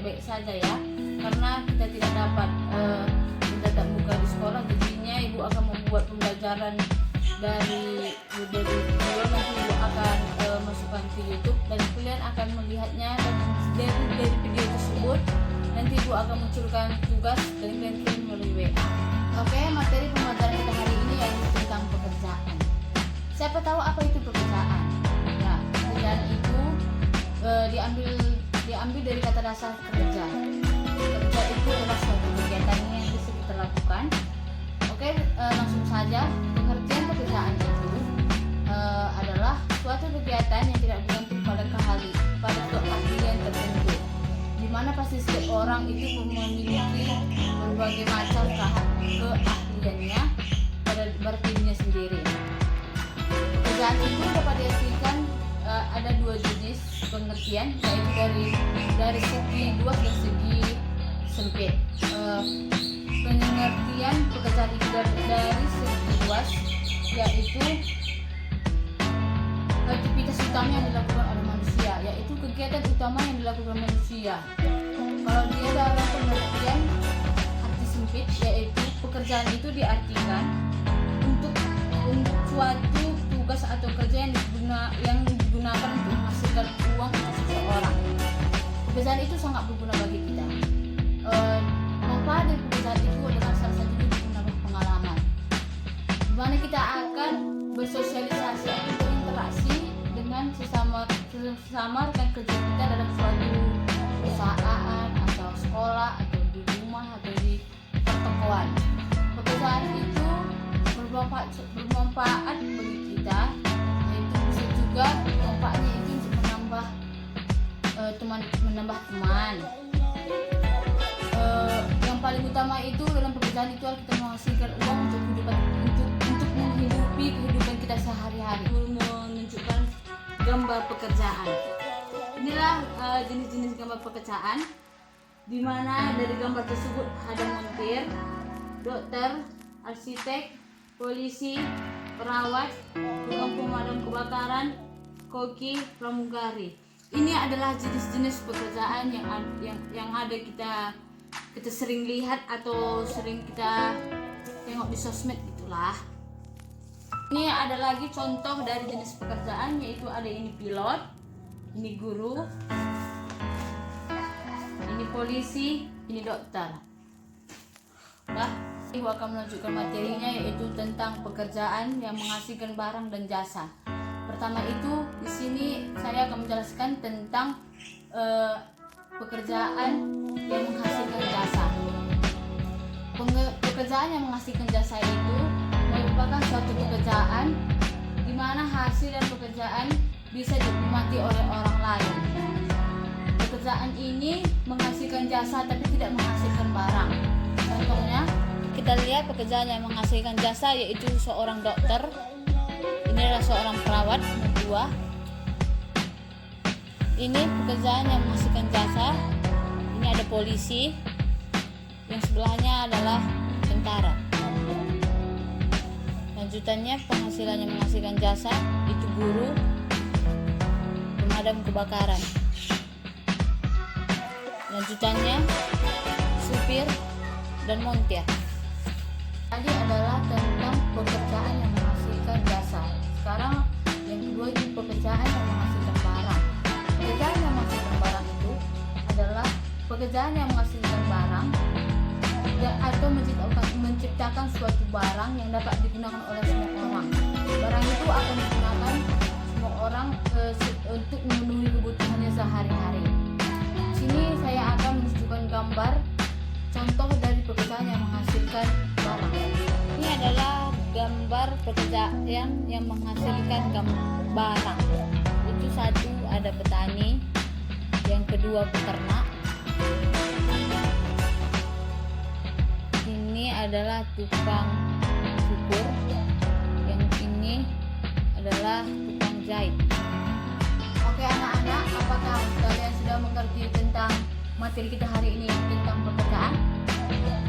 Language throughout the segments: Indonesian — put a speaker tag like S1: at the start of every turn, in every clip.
S1: baik-baik saja ya, karena kita tidak dapat bertatap muka di sekolah. Jadinya ibu akan membuat pembelajaran dari video, nanti ibu akan masukkan ke YouTube dan kalian akan melihatnya, dan dari video tersebut nanti ibu akan munculkan tugas dan kalian kirim melalui WA. Oke, materi pembelajaran kita hari ini yaitu tentang pekerjaan. Siapa tahu apa itu pekerjaan? Ya, pekerjaan itu diambil dari kata dasar kerja. Kerja itu adalah suatu kegiatan yang bisa kita lakukan. Oke, langsung saja. Pengertian pekerjaan itu adalah suatu kegiatan yang tidak bergantung pada keahlian tertentu, di mana pasti setiap orang itu memiliki berbagai macam keahliannya pada dirinya sendiri. Pekerjaan itu dapat diartikan ada dua jenis pengertian, yaitu dari segi luas dan segi sempit. Pengertian pekerjaan itu dari segi luas yaitu aktivitas utama yang dilakukan oleh manusia, yaitu kegiatan utama yang dilakukan manusia. Kalau dia dalam pengertian arti sempit, yaitu pekerjaan itu diartikan untuk suatu tugas atau kerja yang digunakan untuk menghasilkan uang untuk seseorang. Pekerjaan itu sangat berguna bagi kita. Manfaat dari pekerjaan itu adalah salah satunya untuk menambah pengalaman, di mana kita akan bersosialisasi atau berinteraksi dengan sesama rekan kerja kita dalam suatu perusahaan atau sekolah atau di rumah atau di pertokoan. Pekerjaan itu bermanfaat bagi kita, yaitu bisa juga manfaatnya itu untuk menambah teman. Yang paling utama itu dalam pekerjaan itu adalah kita menghasilkan uang untuk menghidupi kehidupan kita sehari-hari. Menunjukkan gambar pekerjaan. Inilah jenis-jenis gambar pekerjaan, di mana dari gambar tersebut ada montir, dokter, arsitek, polisi, perawat, tukang pemadam kebakaran, koki, pramugari. Ini adalah jenis-jenis pekerjaan yang ada kita sering lihat atau sering kita tengok di sosmed gitulah. Ini ada lagi contoh dari jenis pekerjaan, yaitu ada ini pilot, ini guru, ini polisi, ini dokter. Ibu akan menunjukkan materinya, yaitu tentang pekerjaan yang menghasilkan barang dan jasa. Pertama itu di sini saya akan menjelaskan tentang pekerjaan yang menghasilkan jasa. Pekerjaan yang menghasilkan jasa itu merupakan suatu pekerjaan di mana hasil dan pekerjaan bisa dinikmati oleh orang lain. Pekerjaan ini menghasilkan jasa tapi tidak menghasilkan barang. Contohnya, kita lihat pekerjaan yang menghasilkan jasa yaitu seorang dokter. Ini adalah seorang perawat, kedua. Ini pekerjaan yang menghasilkan jasa. Ini ada polisi. Yang sebelahnya adalah tentara. Lanjutannya penghasilan yang menghasilkan jasa itu guru, pemadam kebakaran. Lanjutannya supir dan montir. Tadi adalah tentang pekerjaan yang menghasilkan jasa. Sekarang yang kedua itu pekerjaan yang menghasilkan barang. Pekerjaan yang menghasilkan barang itu adalah pekerjaan yang menghasilkan barang atau menciptakan suatu barang yang dapat digunakan oleh semua orang. Barang itu akan digunakan semua orang untuk memenuhi kebutuhannya sehari-hari. Sini saya akan menunjukkan gambar contoh dari pekerjaan yang menghasilkan barang. Ini adalah gambar pekerjaan yang menghasilkan barang. Itu satu ada petani, yang kedua peternak. Ini adalah tukang cukur, yang ini adalah tukang jahit. Oke anak-anak, apakah kalian sudah mengerti tentang materi kita hari ini tentang pekerjaan?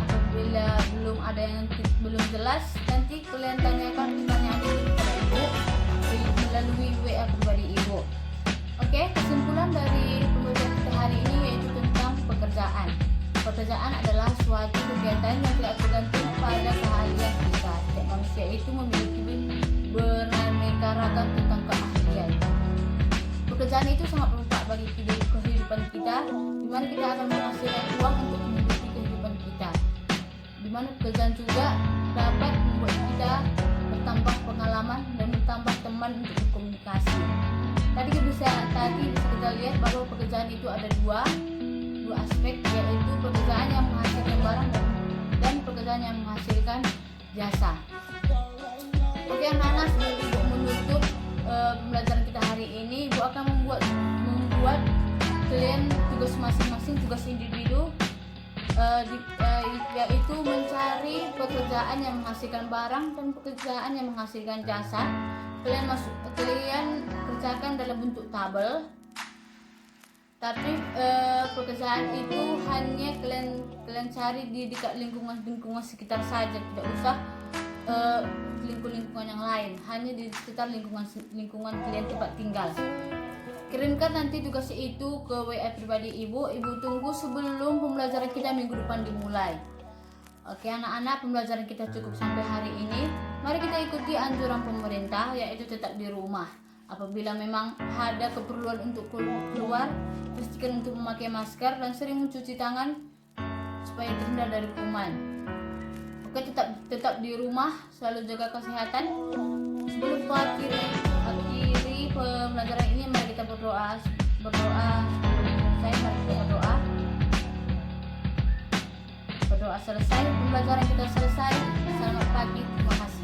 S1: Apabila belum ada yang belum jelas, nanti kalian tanyakan pertanyaan itu kepada ibu melalui WA pribadi ibu. Oke, kesimpulan dari pembelajaran kita hari ini yaitu tentang pekerjaan. Pekerjaan adalah suatu kegiatan yang tidak tergantung pada keahlian kita. Setiap manusia itu memiliki beraneka ragam tentang keahlian. Pekerjaan itu sangat bermanfaat bagi kehidupan kita, di mana kita akan menghasilkan uang untuk menghidupi kehidupan kita. Di mana pekerjaan juga dapat membuat kita bertambah pengalaman dan bertambah teman untuk berkomunikasi. Tadi bisa kita lihat bahwa pekerjaan itu ada dua aspek, yaitu pekerjaan yang menghasilkan barang dan pekerjaan yang menghasilkan jasa. Oke anak-anak, sebelum Ibu menutup pembelajaran kita hari ini, Ibu akan membuat kalian tugas masing-masing, tugas individu, yaitu mencari pekerjaan yang menghasilkan barang dan pekerjaan yang menghasilkan jasa. Kalian kerjakan dalam bentuk tabel, tapi pekerjaan itu hanya kalian cari di dekat lingkungan sekitar saja, tidak usah lingkungan yang lain, hanya di sekitar lingkungan kalian tempat tinggal. Kirimkan nanti tugas itu ke WA pribadi Ibu tunggu sebelum pembelajaran kita minggu depan dimulai. Oke anak-anak, pembelajaran kita cukup sampai hari ini. Mari kita ikuti anjuran pemerintah, yaitu tetap di rumah. Apabila memang ada keperluan untuk keluar, pastikan untuk memakai masker dan sering mencuci tangan supaya terhindar dari kuman. Oke, tetap di rumah, selalu jaga kesehatan. Sebelum akhiri pembelajaran ini, mari kita berdoa. Berdoa selesai, pembelajaran kita selesai. Selamat pagi, terima kasih.